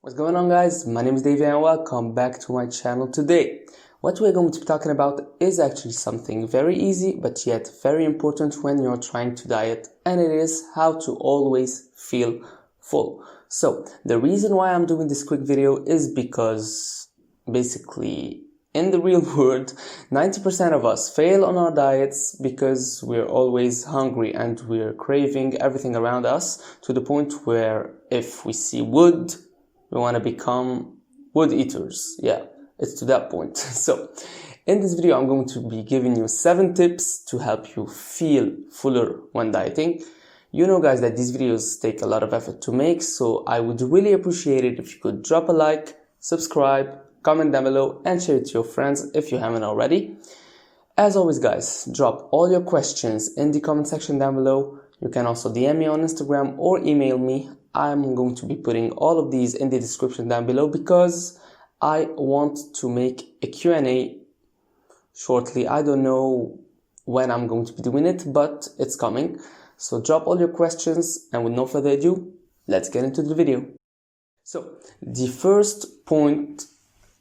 What's going on, guys? My name is David and welcome back to my channel today. What we're going to be talking about is actually something very easy but yet very important when you're trying to diet, and it is how to always feel full. So the reason why I'm doing this quick video is because basically in the real world 90% of us fail on our diets because we're always hungry and we're craving everything around us to the point where if we see wood we want to become wood eaters. Yeah, it's to that point. So in this video, I'm going to be giving you 7 tips to help you feel fuller when dieting. You know, guys, that these videos take a lot of effort to make, so I would really appreciate it if you could drop a like, subscribe, comment down below, and share it to your friends if you haven't already. As always, guys, drop all your questions in the comment section down below. You can also DM me on Instagram or email me. I'm going to be putting all of these in the description down below because I want to make a Q&A shortly. I don't know when I'm going to be doing it, but it's coming. So drop all your questions, and with no further ado, let's get into the video. So the first point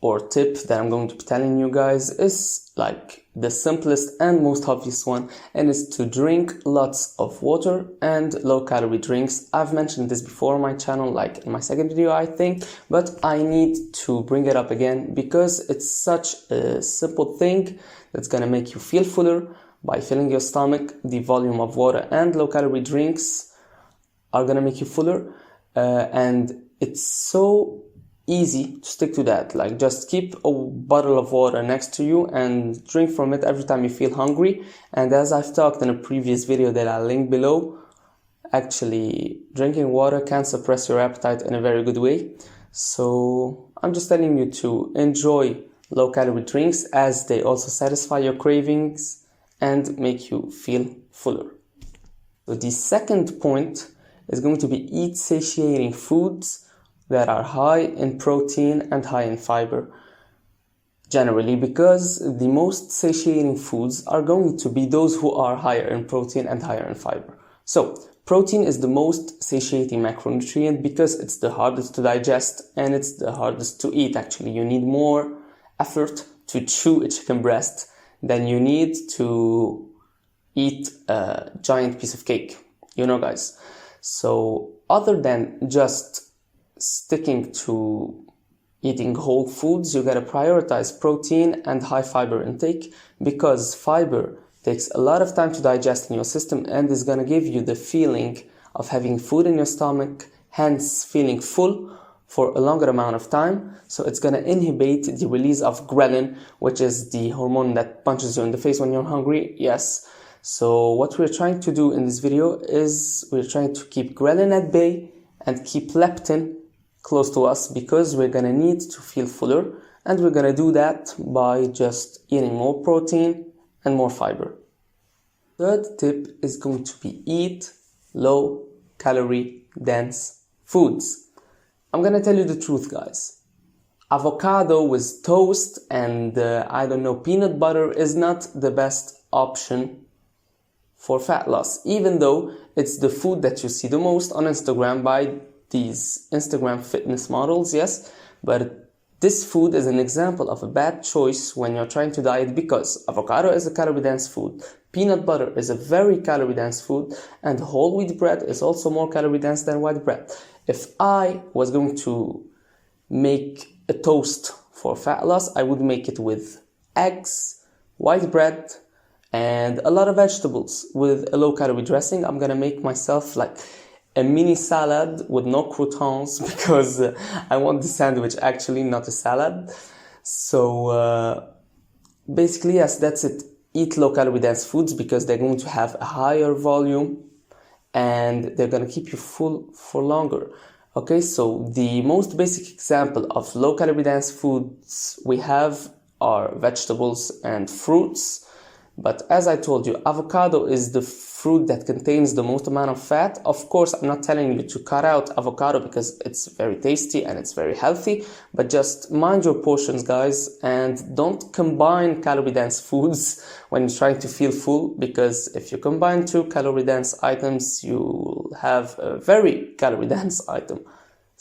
or tip that I'm going to be telling you guys is like the simplest and most obvious one, and is to drink lots of water and low calorie drinks. I've mentioned this before on my channel, like in my second video I think, but I need to bring it up again because it's such a simple thing that's gonna make you feel fuller by filling your stomach. The volume of water and low calorie drinks are gonna make you fuller, and it's so easy to stick to that. Like, just keep a bottle of water next to you and drink from it every time you feel hungry. And as I've talked in a previous video that I'll link below, actually drinking water can suppress your appetite in a very good way. So I'm just telling you to enjoy low calorie drinks as they also satisfy your cravings and make you feel fuller. So the second point is going to be eat satiating foods that are high in protein and high in fiber, generally, because the most satiating foods are going to be those who are higher in protein and higher in fiber. So protein is the most satiating macronutrient because it's the hardest to digest and it's the hardest to eat. Actually, you need more effort to chew a chicken breast than you need to eat a giant piece of cake, you know, guys. So other than just sticking to eating whole foods, you gotta prioritize protein and high fiber intake, because fiber takes a lot of time to digest in your system and is gonna give you the feeling of having food in your stomach, hence feeling full for a longer amount of time. So it's gonna inhibit the release of ghrelin, which is the hormone that punches you in the face when you're hungry. Yes. So what we're trying to do in this video is we're trying to keep ghrelin at bay and keep leptin close to us, because we're gonna need to feel fuller, and we're gonna do that by just eating more protein and more fiber. Third tip is going to be eat low calorie dense foods. I'm gonna tell you the truth, guys. Avocado with toast and I don't know, peanut butter is not the best option for fat loss, even though it's the food that you see the most on Instagram by these Instagram fitness models. Yes, but this food is an example of a bad choice when you're trying to diet, because avocado is a calorie dense food, peanut butter is a very calorie dense food, and whole wheat bread is also more calorie dense than white bread. If I was going to make a toast for fat loss, I would make it with eggs, white bread, and a lot of vegetables with a low calorie dressing. I'm gonna make myself like a mini salad with no croutons because I want the sandwich actually, not a salad. So basically, yes, that's it. Eat low calorie dense foods because they're going to have a higher volume and they're going to keep you full for longer. Okay, so the most basic example of low calorie dense foods we have are vegetables and fruits. But as I told you, avocado is the fruit that contains the most amount of fat. Of course, I'm not telling you to cut out avocado because it's very tasty and it's very healthy, but just mind your portions, guys, and don't combine calorie dense foods when you're trying to feel full, because if you combine 2 calorie dense items, you'll have a very calorie dense item.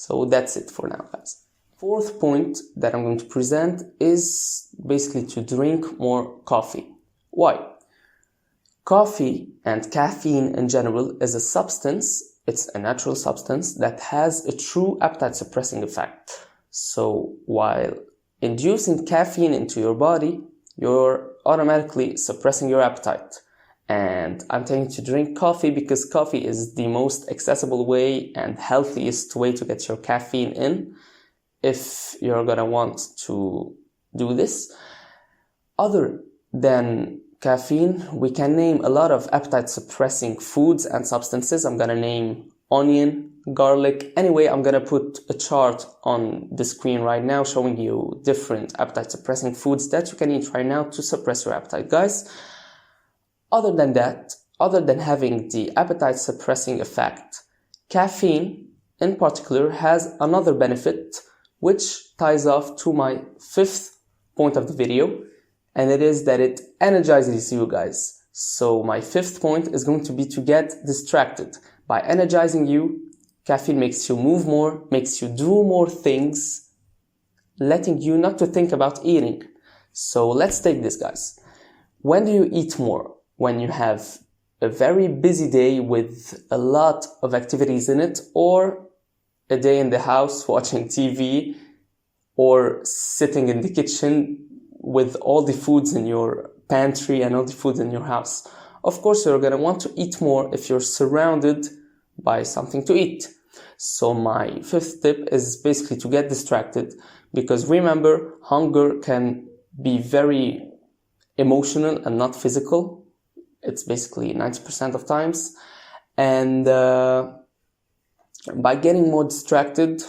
So that's it for now, guys. Fourth point that I'm going to present is basically to drink more coffee. Why? Coffee and caffeine in general is a substance, it's a natural substance that has a true appetite suppressing effect. So while inducing caffeine into your body, you're automatically suppressing your appetite. And I'm telling you to drink coffee because coffee is the most accessible way and healthiest way to get your caffeine in if you're gonna want to do this. Other than caffeine, we can name a lot of appetite suppressing foods and substances. I'm gonna name onion, garlic. Anyway, I'm gonna put a chart on the screen right now showing you different appetite suppressing foods that you can eat right now to suppress your appetite, guys. Other than that, other than having the appetite suppressing effect, caffeine in particular has another benefit which ties off to my fifth point of the video, and it is that it energizes you guys. So my fifth point is going to be to get distracted. By energizing you, caffeine makes you move more, makes you do more things, letting you not to think about eating. So let's take this, guys. When do you eat more? When you have a very busy day with a lot of activities in it, or a day in the house watching TV, or sitting in the kitchen with all the foods in your pantry and all the foods in your house. Of course, you're going to want to eat more if you're surrounded by something to eat. So my fifth tip is basically to get distracted, because remember, hunger can be very emotional and not physical. It's basically 90% of times. And by getting more distracted,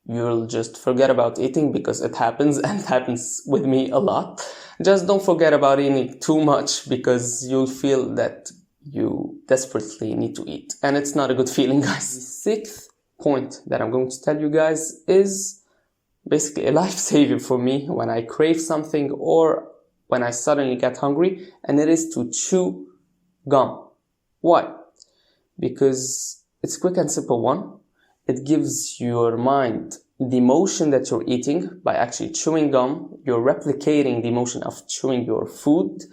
you'll just forget about eating, because it happens, and it happens with me a lot. Just don't forget about eating too much, because you'll feel that you desperately need to eat. And it's not a good feeling, guys. The sixth point that I'm going to tell you guys is basically a lifesaver for me when I crave something or when I suddenly get hungry, and it is to chew gum. Why? Because it's a quick and simple one. It gives your mind the emotion that you're eating. By actually chewing gum, you're replicating the emotion of chewing your food.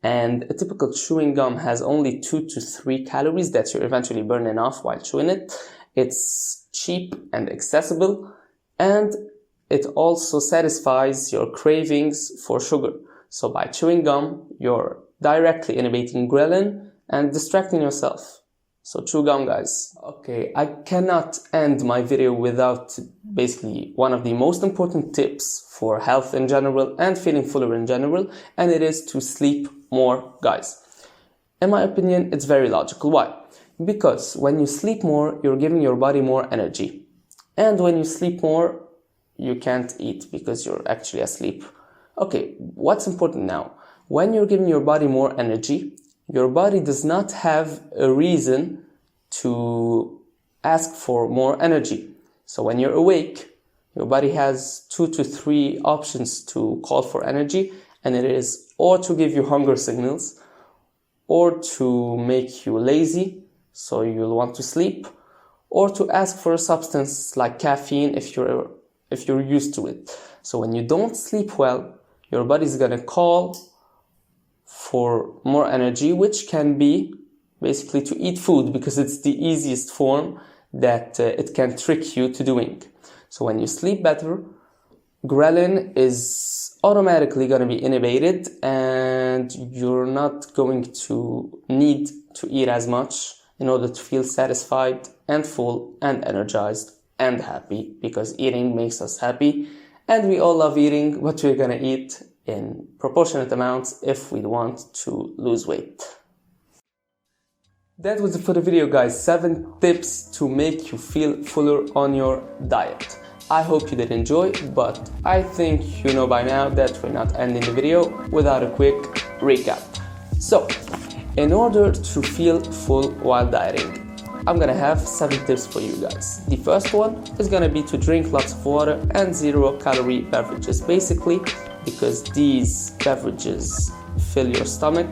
And a typical chewing gum has only 2 to 3 calories that you're eventually burning off while chewing it. It's cheap and accessible, and it also satisfies your cravings for sugar. So by chewing gum, you're directly inhibiting ghrelin and distracting yourself. So chew gum, guys. Okay, I cannot end my video without basically one of the most important tips for health in general and feeling fuller in general, and it is to sleep more, guys. In my opinion, it's very logical. Why? Because when you sleep more, you're giving your body more energy. And when you sleep more, you can't eat because you're actually asleep. Okay, what's important now? When you're giving your body more energy, your body does not have a reason to ask for more energy. So when you're awake, your body has 2 to 3 options to call for energy, and it is or to give you hunger signals, or to make you lazy, so you'll want to sleep, or to ask for a substance like caffeine if you're used to it. So when you don't sleep well, your body's gonna call for more energy, which can be basically to eat food, because it's the easiest form that it can trick you to doing. So when you sleep better, ghrelin is automatically going to be inhibited, and you're not going to need to eat as much in order to feel satisfied and full and energized and happy, because eating makes us happy, and we all love eating, but we're going to eat in proportionate amounts if we want to lose weight. That was it for the video, guys. 7 tips to make you feel fuller on your diet. I hope you did enjoy, but I think you know by now that we're not ending the video without a quick recap. So, in order to feel full while dieting, I'm gonna have 7 tips for you guys. The first one is gonna be to drink lots of water and 0-calorie beverages, basically because these beverages fill your stomach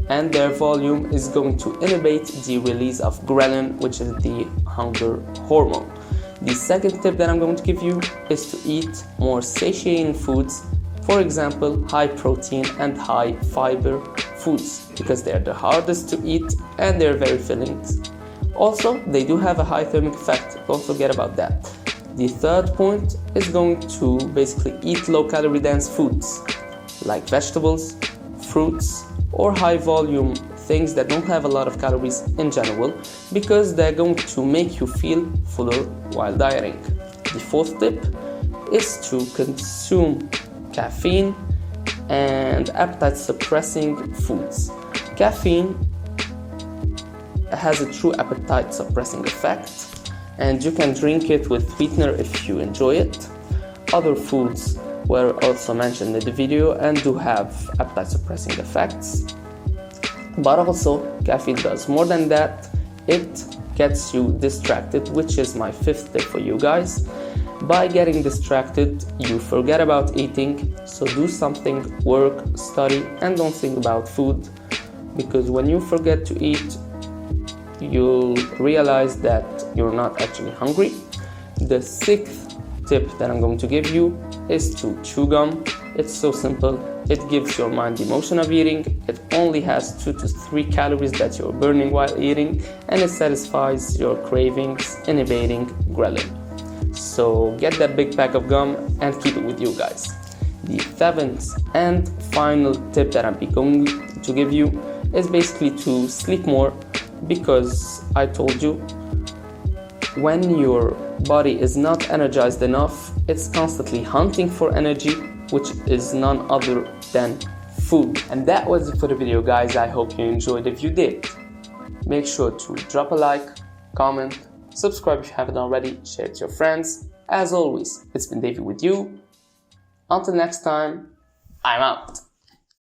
and their volume is going to inhibit the release of ghrelin, which is the hunger hormone. The second tip that I'm going to give you is to eat more satiating foods, for example, high protein and high fiber foods, because they're the hardest to eat and they're very filling. Also, they do have a high thermic effect, don't forget about that. The third point is going to basically eat low-calorie dense foods like vegetables, fruits, or high-volume things that don't have a lot of calories in general, because they're going to make you feel fuller while dieting. The fourth tip is to consume caffeine and appetite-suppressing foods. Caffeine has a true appetite-suppressing effect, and you can drink it with sweetener if you enjoy it. Other foods were also mentioned in the video and do have appetite suppressing effects, but also caffeine does more than that. It gets you distracted, which is my fifth tip for you guys. By getting distracted, you forget about eating, so do something, work, study, and don't think about food, because when you forget to eat, you'll realize that you're not actually hungry. The sixth tip that I'm going to give you is to chew gum. It's so simple. It gives your mind the motion of eating. It only has 2 to 3 calories that you're burning while eating, and it satisfies your cravings, inhibiting ghrelin. So get that big pack of gum and keep it with you guys. The seventh and final tip that I'm going to give you is basically to sleep more, because I told you, when your body is not energized enough, it's constantly hunting for energy, which is none other than food. And that was it for the video, guys. I hope you enjoyed. If you did, make sure to drop a like, comment, subscribe if you haven't already, share it to your friends. As always, it's been David with you. Until next time, I'm out.